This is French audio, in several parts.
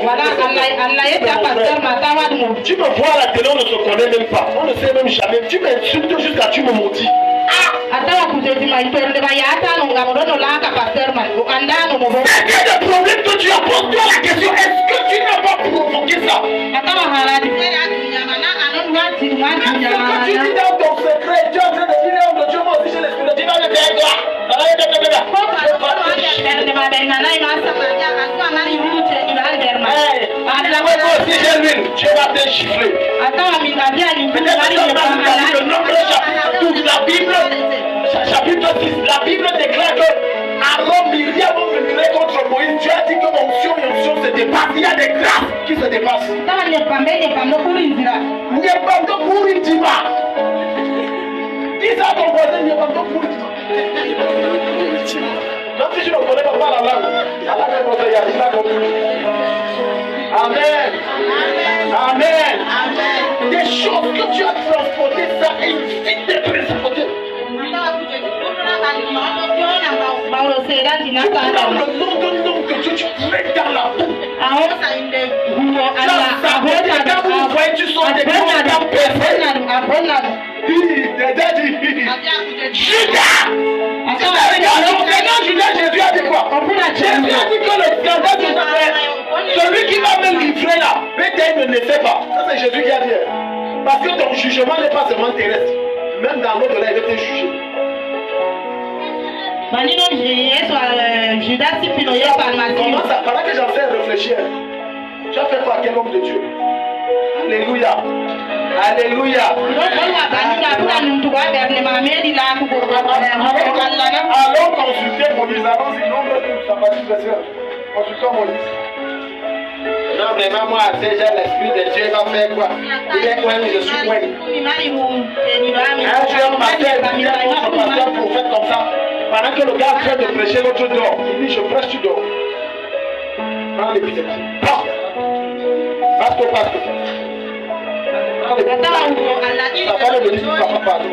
Voilà, tu me vois à la télé, on ne se connaît même pas. On ne sait même jamais. Tu m'insultes jusqu'à tu me maudis. C'est quel le problème que tu as? Pose-toi la question. Est-ce que tu n'as pas provoqué ça? Est-ce que tu dis dans ton secret, tu es en train de dire l'homme de Dieu, moi aussi j'ai l'esprit de Dieu, va le faire toi. Tu vas te chiffrer. Le nombre chapitre 12, la Bible, chapitre 6, la Bible déclare que Aaron, Myriam ont murmuré contre Moïse. Dieu a dit que onction et onction se dépassent. Il y a des grâces qui se dépassent. Dis ça à ton voisin, même si je ne connais pas la langue, il a compris. Amen. Amen. Des choses que tu as transportées, ça évite de transporter. Tu prends le nom de nom que Dieu, tu mets dans la boue. Quand vous voyez, tu sors des grands personnes. Judas! Maintenant, Judas, Jésus a dit quoi? Jésus a dit que le scandale de celui qui va me livrer là, peut-être ne le sait pas. Ça, c'est Jésus qui a dit. Parce que ton jugement n'est pas seulement terrestre. Même dans l'autre, là, il va te juger. Comment ça? Pendant que j'en sais réfléchir, tu as fait quoi à quel homme de Dieu? Alléluia. Alléluia. Allons consulter Moïse. Allons y nombre de sa partie spéciale. Consultons Moïse. Non, vraiment, moi, j'ai l'esprit de Dieu, il va faire quoi? Il est quoi? Je suis quoi? Un jeune pasteur, il y a un autre pasteur prophète comme ça. Pendant que le gars est en train de prêcher, l'autre dort. Il dit, je prêche, tu dors. Prends l'épithet. Passe-toi. Ça va le bénir, papa, pardon.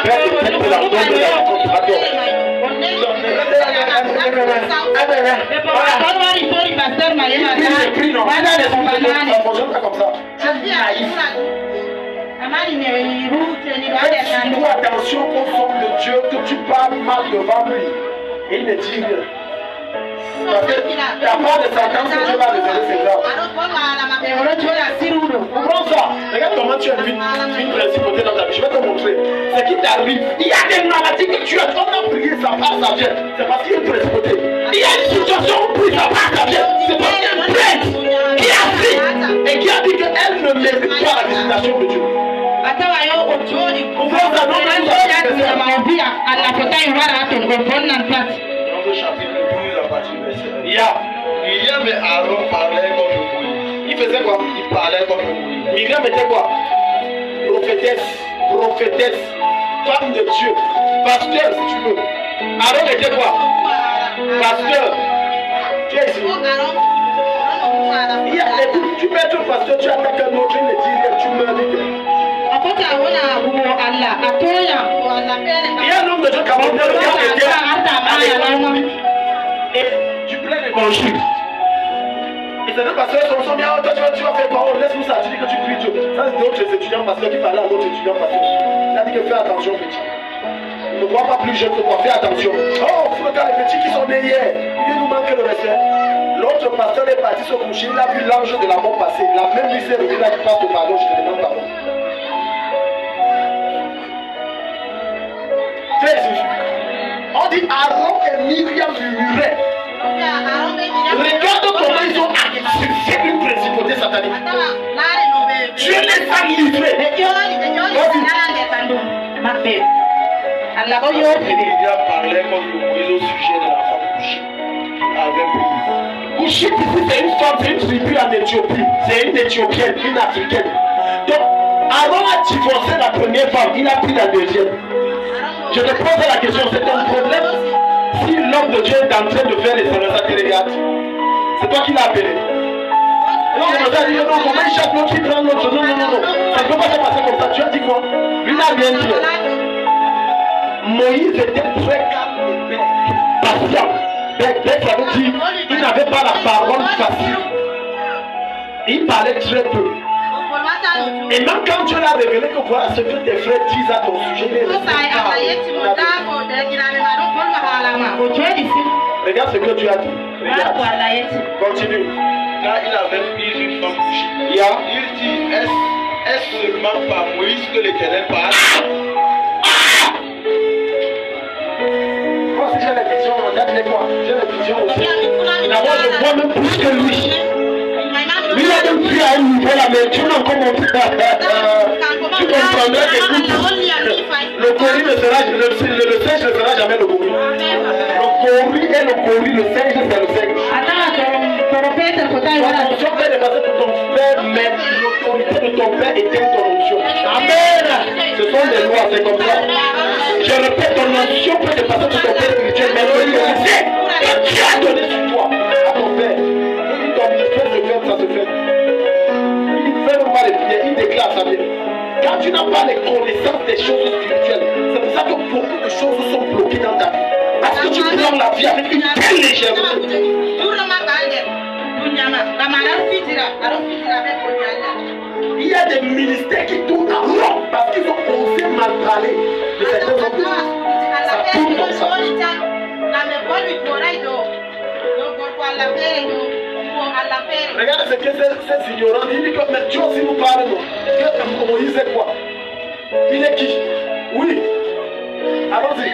Père, tu fais de la donne de la consécration. Fais attention au son de Dieu que tu parles mal devant lui. Et il ne dit rien. Parce que tu n'as pas de sentence que Dieu va révéler ses grâces. Comprends ça. Regarde comment tu as une principauté dans ta vie. Je vais te montrer. Ce qui t'arrive. Il y a des maladies que tu as. On a prié, ça passe, ça vient. C'est parce qu'il y a une principauté. Il y a une situation où prie, ça passe, ça vient. C'est parce qu'il y a une plainte qui a pris et qui a dit qu'elle ne mérite pas la visitation de Dieu. Comprends ça. Non, il y avait Aaron parlait contre Moïse. Il faisait quoi? Il parlait contre Moïse. Myriam était quoi? Prophétesse, femme de Dieu, pasteur si tu veux. Aaron était quoi? Pasteur. Tu es ici. Tu peux être pasteur, tu attaques un autre, il ne dit rien, tu meurs vite. Il y a un homme de Dieu qui a monté le gars et tu plais les conjures. Et c'est le pasteur qui sont bien, toi tu vas faire parole, laisse-nous ça, tu dis que tu pries Dieu. Ça c'est d'autres étudiants pasteurs qui parlaient à d'autres étudiants pasteurs. Il a dit que fais attention petit. Ne crois pas plus jeune que toi, fais attention. Oh, faut regarder les petits qui sont nés hier, il nous manque le respect. L'autre pasteur est parti se coucher, il a vu l'ange de la mort passer. La même nuit c'est revenu, il a dit passe au pardon, je te demande pardon. On dit Aaron et Myriam murmuraient. Regarde comment ils ont accepté une principauté satanique. Dieu les a livrés. Myriam parlait comme Moïse au sujet de la femme couchée. Couchée, c'est une femme, c'est une tribu en Éthiopie. C'est une Éthiopienne, une Africaine. Donc, Aaron a divorcé la première femme, il a pris la deuxième. Je te pose la question, c'est ton problème? Si l'homme de Dieu est en train de faire les services à Télégat, c'est toi qui l'as appelé. Non, on a dit non, comment il chaque l'autre, il prend l'autre. Non. Ça ne peut pas se passer comme ça. Tu as dit quoi? Lui n'a rien dit. Moïse était très calme et patient. Ça veut dire qu'il n'avait pas la parole facile. Il parlait très peu. Et même quand Dieu l'a révélé que voilà ce que tes frères disent à ton sujet, il est resté calme. Regarde ce que tu as dit. Regarde. Continue. Là, il avait mis une femme couchée. Yeah. Il dit, est-ce seulement par Moïse que l'Éternel parle? Moi, si j'ai la vision, regardez quoi. J'ai la vision aussi. D'abord, je vois même plus que lui. Lui, il a même pris à un niveau là, mais tu n'as encore montré. Tu comprendrais que le gorille ne sera, le singe ne sera jamais le gorille. Le gorille est le gorille, le singe c'est le singe. Ton onction peut dépasser pour ton père, mais l'autorité de ton père éteint ton onction. Amen. Ce sont des lois, c'est comme ça. Je répète, ton onction peut dépasser pour ton père spirituel, mais l'autorité que Dieu a donné sur toi, à ton père. Il dit, ton ministère se fait, ça se fait. Il fait même pas les prières, il déclare ça bien. Quand tu n'as pas les connaissances des choses spirituelles, c'est pour ça que beaucoup de choses sont bloquées dans ta vie. Parce que tu prends la vie avec une telle légèreté. Il y a des ministères qui tournent en rond parce qu'ils ont osé mal parler de certains hommes. Ça tourne comme ça. Regardez ce que ces ignorants disent. Il dit que mais Dieu aussi nous parle, non? Que Moïse est quoi? Il est qui? Oui. Allons-y.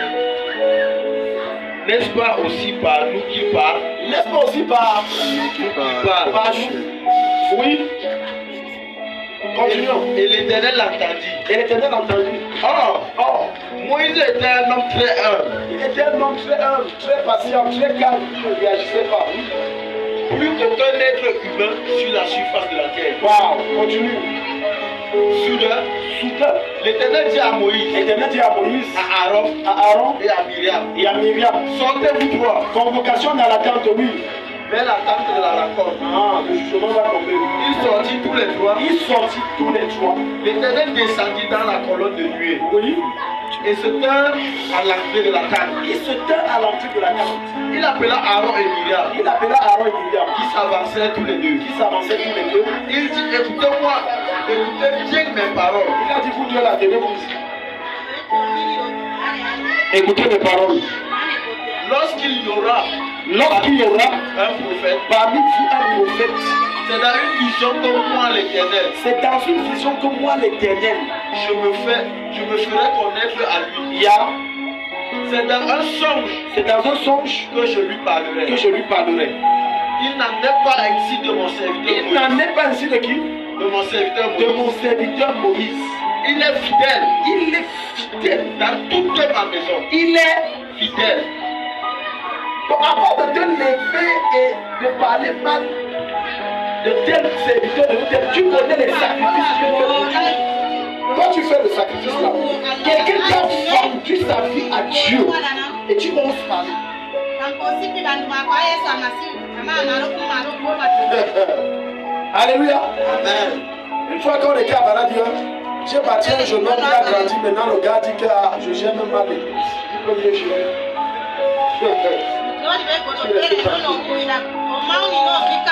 N'est-ce pas aussi par nous qu'il parle? N'est-ce pas aussi par nous? Oui. Continuons. Et l'Éternel l'entendit. Et l'Éternel entendit. Oh, Moïse était un homme très humble. Il était un homme très humble, très patient, très calme. Il ne réagissait pas. Plus qu'aucun être humain sur la surface de la terre. Waouh, continue. Soudain, l'Éternel dit à Moïse, à Aaron et à Myriam, sortez-vous trois. Convocation dans la tente, oui. vers la tente de la rencontre. Le jugement va tomber. Ils sortirent tous les trois. L'Éternel descendit dans la colonne de nuée. Oui. Et se tint à l'entrée de la tente. Il appela Aaron et Myriam. Qui s'avançaient tous les deux. Il dit, écoutez-moi, écoutez bien mes paroles. Il a dit, vous Dieu la tenez-vous ici. Écoutez mes paroles. Lorsqu'il y aura un prophète, parmi vous un prophète, c'est dans une vision comme moi l'Éternel. Je me ferai connaître à lui. C'est dans un songe que je lui parlerai. Il n'en est pas ainsi de mon serviteur Moïse. De mon serviteur Moïse. Il est fidèle. Dans toute ma maison. Il est fidèle. Donc avant de te lever et de parler mal de tel serviteur, tu connais les sacrifices que tu fais. Toi tu fais le sacrifice là. Quelqu'un qui a vendu sa vie à Dieu et tu oses parler. Alléluia. Amen. Une fois qu'on était à Baladia, j'ai bâti un jeune homme qui a grandi. Maintenant le gars dit que je gère même mal l'église. Il peut mieux gérer.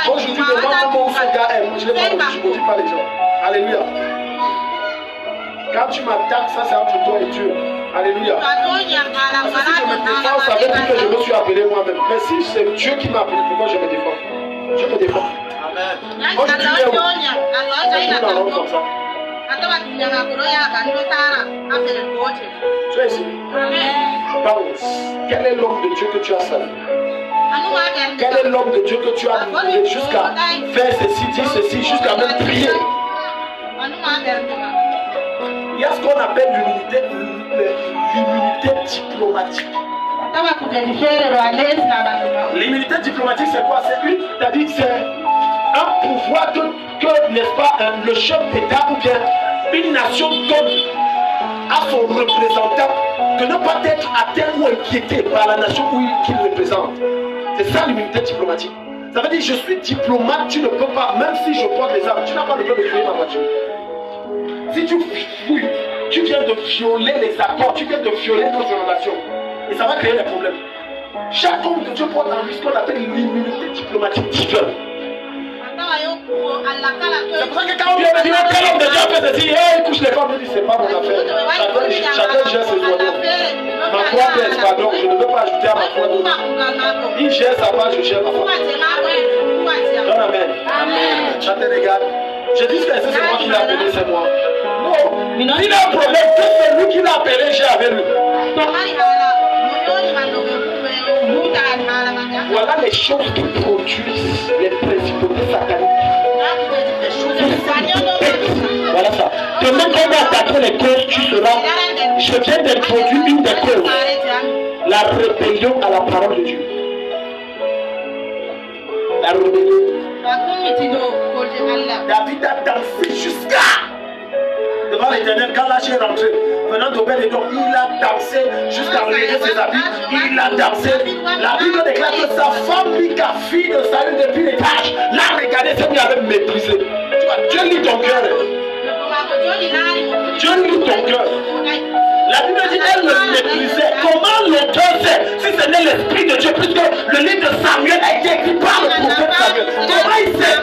Aujourd'hui, demande mon ce gars aime. Je ne motive pas les gens. Alléluia. Quand tu m'attaques, ça c'est entre toi et Dieu. Alléluia. Parce que si je me défends, ça veut dire que je me suis appelé moi-même. Mais si c'est Dieu qui m'a appelé, pourquoi je me défends? Je me défends. Amen. Aujourd'hui, tu es où? Comme ça. Tu es ici. Pense. Quel est l'homme de Dieu que tu as salué? Quel est l'homme de Dieu que tu as loué jusqu'à faire ceci, dire ceci, jusqu'à même prier? Il y a ce qu'on appelle l'immunité diplomatique. L'immunité diplomatique, c'est quoi? C'est-à-dire que c'est un pouvoir que n'est-ce pas, le chef d'État ou bien une nation donne à son représentant de ne pas être atteint ou inquiété par la nation qu'il représente. C'est ça l'immunité diplomatique. Ça veut dire je suis diplomate, tu ne peux pas, même si je porte les armes, tu n'as pas le droit de créer ma voiture. Si tu fouilles, tu viens de violer les accords, tu viens de violer nos relations. Et ça va créer des problèmes. Chaque homme que Dieu porte en lui ce qu'on appelle l'immunité diplomatique divine. C'est pour ça que quand on vient me dire, quel homme déjà fait ceci, il couche les femmes, je dis, c'est pas mon affaire. Chacun gère ses oignons. Ma foi baisse, pardon, je ne veux pas ajouter à ma foi d'autres. Il gère sa part, je gère ma foi. Donne amen. Je te regarde. Je dis que c'est moi qui l'ai appelé, c'est moi. Non. Il a un problème, que c'est lui qui l'a appelé, j'ai avec lui. Voilà les choses qui produisent les principautés sataniques. Voilà ça. Demain, quand on va attaquer les causes, tu seras. Je viens d'introduire une des causes. La rébellion à la parole de Dieu. La rébellion. David a dansé jusqu'à devant l'Éternel quand l'âge est rentré. Venant d'Obed-Édom, il a dansé jusqu'à enlever ses habits. Il a dansé. La Bible déclare que sa femme Mika, fille de Saül depuis l'étage, l'a regardé, c'est lui avait méprisé. Tu vois, Dieu lit ton cœur. Dieu lit ton cœur. La Bible dit qu'elle le méprisait. Comment l'auteur sait si ce n'est l'Esprit de Dieu, puisque le livre de Samuel a été écrit par le prophète Samuel? Comment il sait?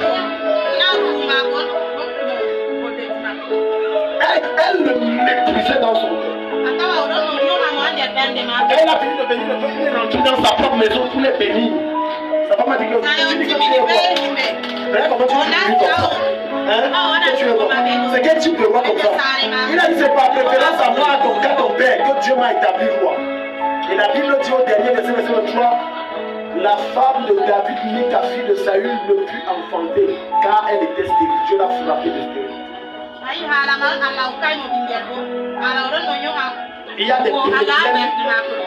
Elle le méprisait dans son cœur. Elle a fini de bénir le peuple, il est rentré dans sa propre maison pour les bénir. Sa femme a dit que tu dis que tu es roi. Regarde comment tu dis comme ça. Hein? Que tu es roi. C'est quel type de roi comme ça? Il a dit c'est par préférence à moi, à ton père, que Dieu m'a établi roi. Et la Bible dit au dernier verset 23, la femme de David, Mika, fille de Saül, ne put enfanter, car elle était stérile. Dieu l'a frappée de stérilité. Il y a des problèmes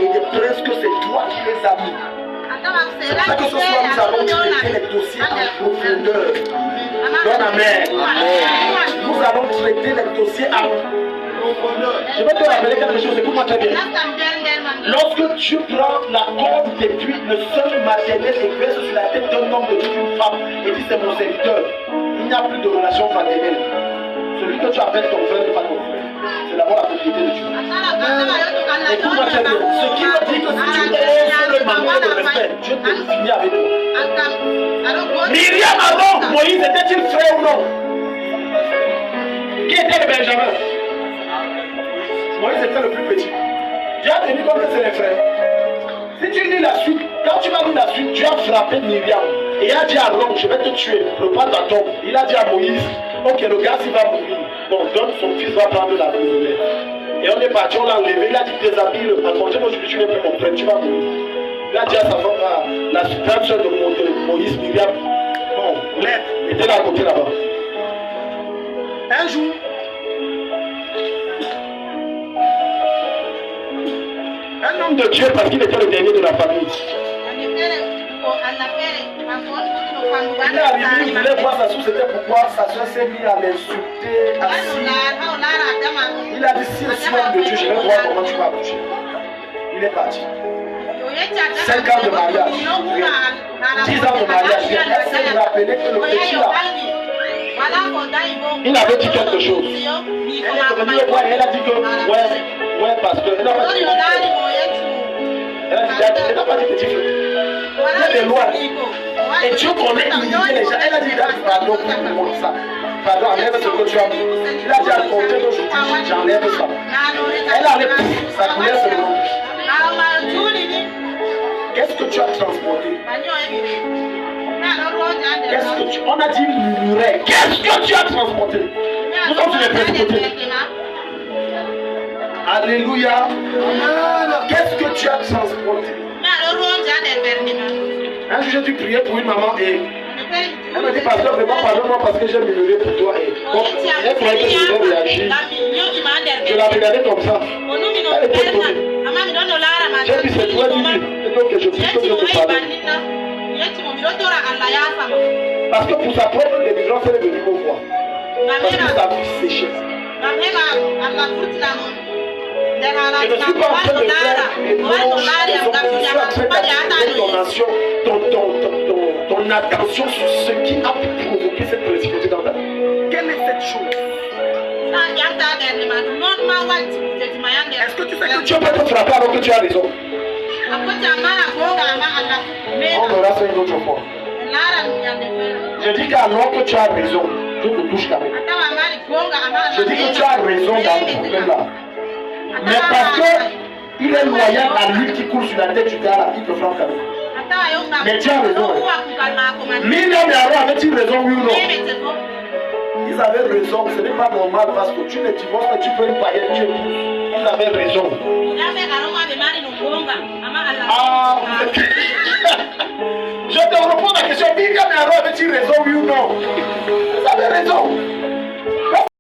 et des princes que c'est toi qui les as mis. C'est pour ça que ce soir nous allons traiter les dossiers en profondeur. Donne amen. Nous allons traiter les dossiers en profondeur. Je vais te rappeler quelque chose, écoute-moi très bien. Lorsque tu prends la corde des puits, le seul maternel est verse sur la tête d'un homme de d'une femme et dit c'est mon serviteur, il n'y a plus de relation fraternelle. Celui que tu appelles ton frère n'est pas ton frère. C'est d'abord la propriété de Dieu. Écoute-moi très bien. Ce qui veut dire que si tu es le manquer de respect, Dieu te finit avec toi. Myriam avant Moïse était-il frère ou non? Qui était le Benjamin? Moïse était le plus petit. Dieu a tenu comme que c'est les frères. Si tu lis la suite, quand tu vas lire la suite, Dieu a frappé Myriam. Et il a dit à Aaron, je vais te tuer, prépare ta tombe. Il a dit à Moïse, ok, le gars s'il va mourir, bon, donne son fils va prendre la relève. Et on est parti, on l'a enlevé, il a dit déshabille-le, à compter d'aujourd'hui tu n'es plus mon frère, tu vas mourir. Il a dit à sa femme, la suprême soeur de Moïse, Myriam, bon, l'aide, était là à côté là-bas. Un jour, un homme de Dieu, parce qu'il était le dernier de la famille. Il est arrivé, il voulait voir sa soeur, c'était pourquoi sa soeur s'est mise à l'insulter, assis. Il a dit, si je suis homme de Dieu, je vais voir comment tu vas bouger. Il est parti. 5 ans de mariage, 10 ans de mariage, elle s'est rappelé que le petit là, il avait dit quelque chose. Elle a dit que, ouais, pasteur, elle n'a pas dit elle n'a pas dit petit feu. Il y a des lois. Et Dieu connaît humilier les gens. Elle a dit, pardon pour moi ça. Pardon, enlève ce que tu as dit. Il a dit à compter d'aujourd'hui, j'enlève ça. Elle enlève ça coulait seulement. Qu'est-ce que tu as transporté? Qu'est-ce que tu... On a dit murmurer. Qu'est-ce que tu as transporté? Nous sommes sur les principautés. Alléluia. Qu'est-ce que tu as transporté? Un jour j'ai dû prier pour une maman et elle me dit, pasteur, vraiment pardonne-moi parce que j'ai murmuré pour toi. Et comme elle croyait que je devais réagir, je la regardais comme ça. Elle était étonnée. J'ai dit, c'est toi, Dieu. Et donc je prie que Dieu te pardonne. Parce que pour sa propre délivrance, elle est venue me voir. Parce que sa vie séchait. Je ne suis pas en train de faire ton attention sur ce qui a provoqué cette principauté dans ta vie. Quelle est cette chose? Est-ce que tu sais que Dieu peut te frapper alors que tu as raison? On verra ça une autre fois. Je dis qu'alors que tu as raison, je te touche quand même. Je dis que tu as raison dans le problème là. Mais parce qu'il est loyal à l'huile qui coule sur la tête du gars là, il te frappe quand même. Mais tu as raison. Myriam et Aaron avaient-ils raison, oui ou non? Ils avaient raison, ce n'est pas normal parce que tu ne divorces pas, tu peux une païenne, tu épouses. Ils avaient raison. Ah, je te réponds à la question, Myriam et Aaron avaient-ils raison, oui ou non? Ils avaient raison.